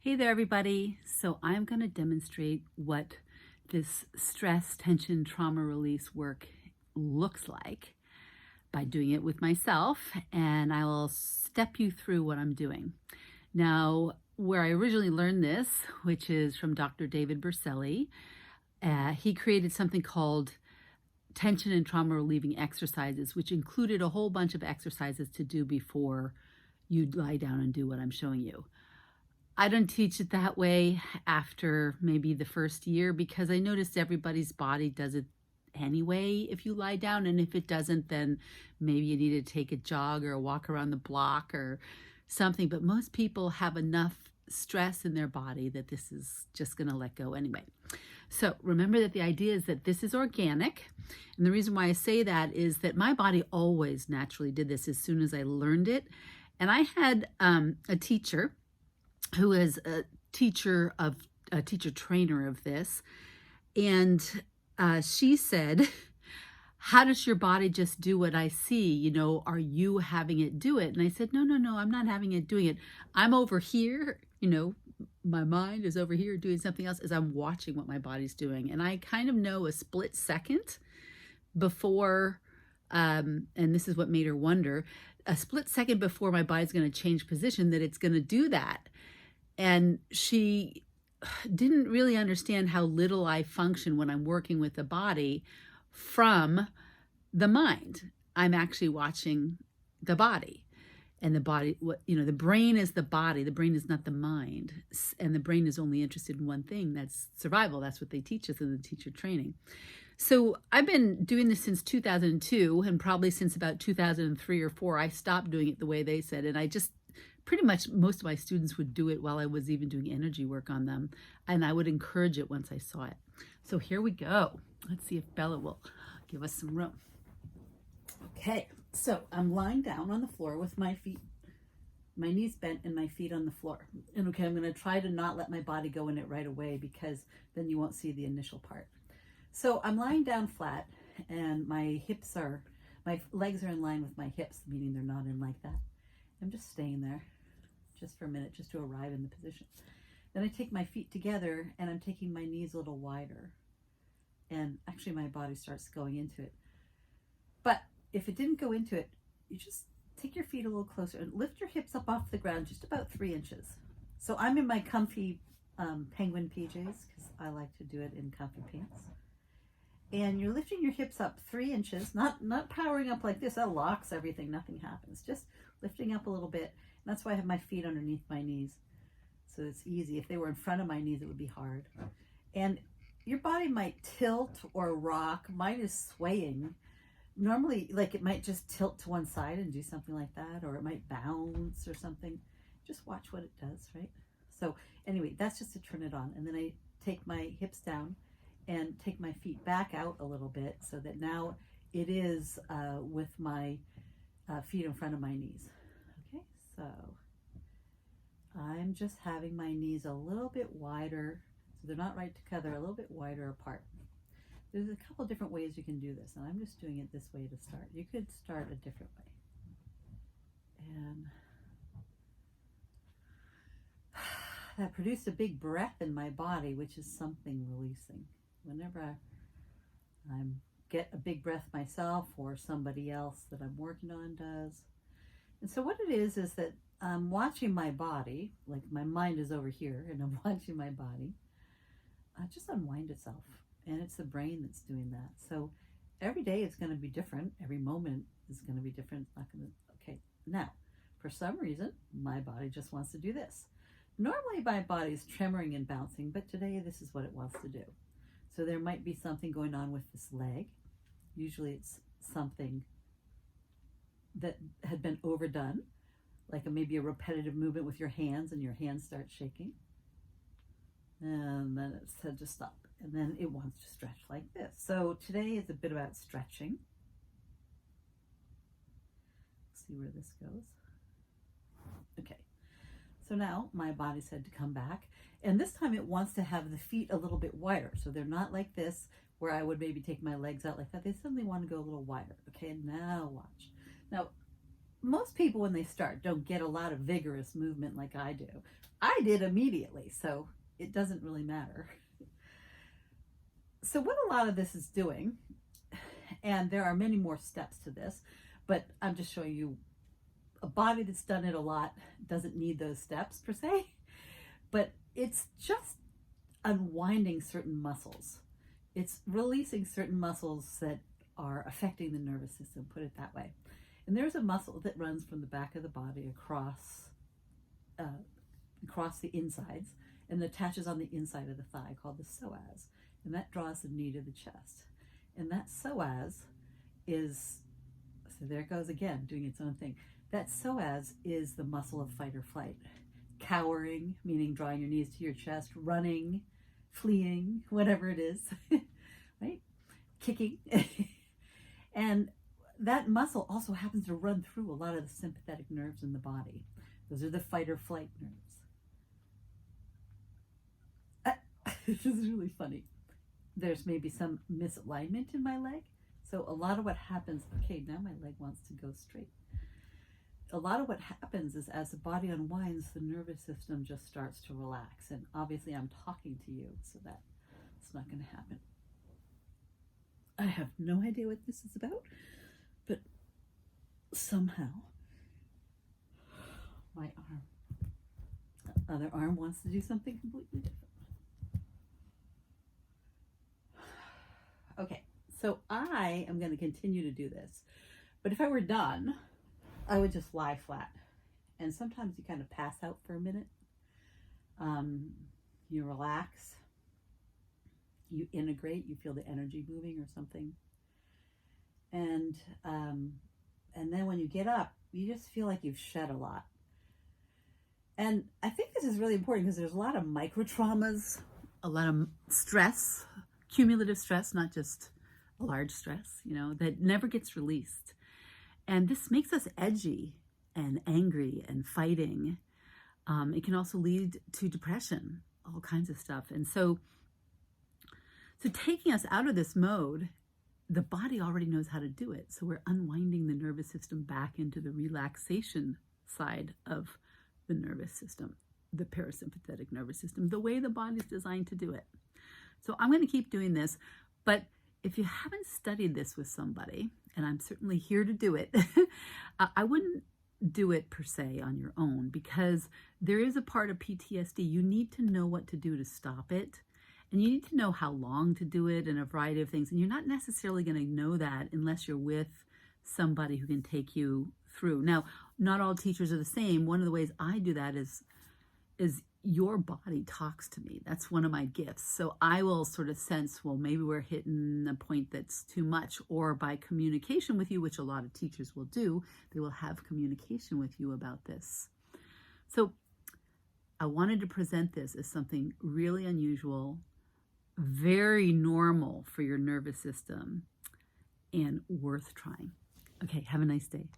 Hey there, everybody. So I'm going to demonstrate what this stress, tension, trauma release work looks like by doing it with myself, and I will step you through what I'm doing. Now, where I originally learned this, which is from Dr. David Berceli, he created something called tension and trauma relieving exercises, which included a whole bunch of exercises to do before you lie down and do what I'm showing you. I don't teach it that way after maybe the first year because I noticed everybody's body does it anyway if you lie down, and if it doesn't, then maybe you need to take a jog or a walk around the block or something. But most people have enough stress in their body that this is just going to let go anyway. So remember that the idea is that this is organic. And the reason why I say that is that my body always naturally did this as soon as I learned it. And I had a teacher who is a teacher trainer of this. And she said, how does your body just do what I see? You know, are you having it do it? And I said, no, I'm not having it doing it. I'm over here, you know, my mind is over here doing something else as I'm watching what my body's doing. And I kind of know a split second before, and this is what made her wonder, a split second before my body's going to change position that it's going to do that. And she didn't really understand how little I function when I'm working with the body from the mind. I'm actually watching the body. And the body, the brain is the body. The brain is not the mind. And the brain is only interested in one thing. That's survival. That's what they teach us in the teacher training. So I've been doing this since 2002, and probably since about 2003 or 4, I stopped doing it the way they said. And I just pretty much most of my students would do it while I was even doing energy work on them. And I would encourage it once I saw it. So here we go. Let's see if Bella will give us some room. Okay, so I'm lying down on the floor with my feet, my knees bent and my feet on the floor. And okay, I'm going to try to not let my body go in it right away because then you won't see the initial part. So I'm lying down flat and my legs are in line with my hips, meaning they're not in like that. I'm just staying there just for a minute, just to arrive in the position. Then I take my feet together and I'm taking my knees a little wider. And actually my body starts going into it. But if it didn't go into it, you just take your feet a little closer and lift your hips up off the ground just about 3 inches. So I'm in my comfy penguin PJs because I like to do it in comfy pants. And you're lifting your hips up 3 inches, not powering up like this. That locks everything, nothing happens. Just lifting up a little bit. And that's why I have my feet underneath my knees. So it's easy. If they were in front of my knees, it would be hard. And your body might tilt or rock. Mine is swaying. Normally, like it might just tilt to one side and do something like that, or it might bounce or something. Just watch what it does, right? So anyway, that's just to turn it on. And then I take my hips down and take my feet back out a little bit so that now it is with my feet in front of my knees. Okay, so I'm just having my knees a little bit wider, so they're not right together, a little bit wider apart. There's a couple different ways you can do this, and I'm just doing it this way to start. You could start a different way. And that produced a big breath in my body, which is something releasing. Whenever I get a big breath myself or somebody else that I'm working on does. And so what it is that I'm watching my body, like my mind is over here and I'm watching my body just unwind itself. And it's the brain that's doing that. So every day it's going to be different. Every moment is going to be different. It's not going to, okay. Now, for some reason, my body just wants to do this. Normally my body is tremoring and bouncing, but today this is what it wants to do. So there might be something going on with this leg. Usually it's something that had been overdone, like maybe a repetitive movement with your hands and your hands start shaking. And then it said to stop. And then it wants to stretch like this. So today is a bit about stretching. Let's see where this goes. Okay. So now my body said to come back. And this time it wants to have the feet a little bit wider. So they're not like this, where I would maybe take my legs out like that. They suddenly want to go a little wider. Okay, now watch. Now, most people when they start don't get a lot of vigorous movement like I do. I did immediately, so it doesn't really matter. So what a lot of this is doing, and there are many more steps to this, but I'm just showing you a body that's done it a lot doesn't need those steps per se, but it's just unwinding certain muscles. It's releasing certain muscles that are affecting the nervous system, put it that way. And there's a muscle that runs from the back of the body across the insides and attaches on the inside of the thigh called the psoas. And that draws the knee to the chest. And that psoas is, so there it goes again, doing its own thing. That psoas is the muscle of fight or flight. Cowering, meaning drawing your knees to your chest, running, fleeing, whatever it is, right? Kicking. And that muscle also happens to run through a lot of the sympathetic nerves in the body. Those are the fight or flight nerves. This is really funny. There's maybe some misalignment in my leg. So a lot of what happens, okay, now my leg wants to go straight. A lot of what happens is as the body unwinds, the nervous system just starts to relax. And obviously I'm talking to you, so that it's not going to happen. I have no idea what this is about, but somehow my other arm wants to do something completely different. Okay, so I am going to continue to do this, but if I were done, I would just lie flat. And sometimes you kind of pass out for a minute. You relax. You integrate. You feel the energy moving or something. And then when you get up, you just feel like you've shed a lot. And I think this is really important because there's a lot of micro traumas, a lot of stress, cumulative stress, not just a large stress, that never gets released. And this makes us edgy and angry and fighting. It can also lead to depression, all kinds of stuff. And so taking us out of this mode, the body already knows how to do it. So we're unwinding the nervous system back into the relaxation side of the nervous system, the parasympathetic nervous system, the way the body's designed to do it. So I'm going to keep doing this, but if you haven't studied this with somebody, and I'm certainly here to do it, I wouldn't do it per se on your own, because there is a part of PTSD. You need to know what to do to stop it, and you need to know how long to do it and a variety of things. And you're not necessarily going to know that unless you're with somebody who can take you through. Now, not all teachers are the same. One of the ways I do that is your body talks to me. That's one of my gifts. So I will sort of sense, well, maybe we're hitting a point that's too much, or by communication with you, which a lot of teachers will do, they will have communication with you about this. So I wanted to present this as something really unusual, very normal for your nervous system, and worth trying. Okay, have a nice day.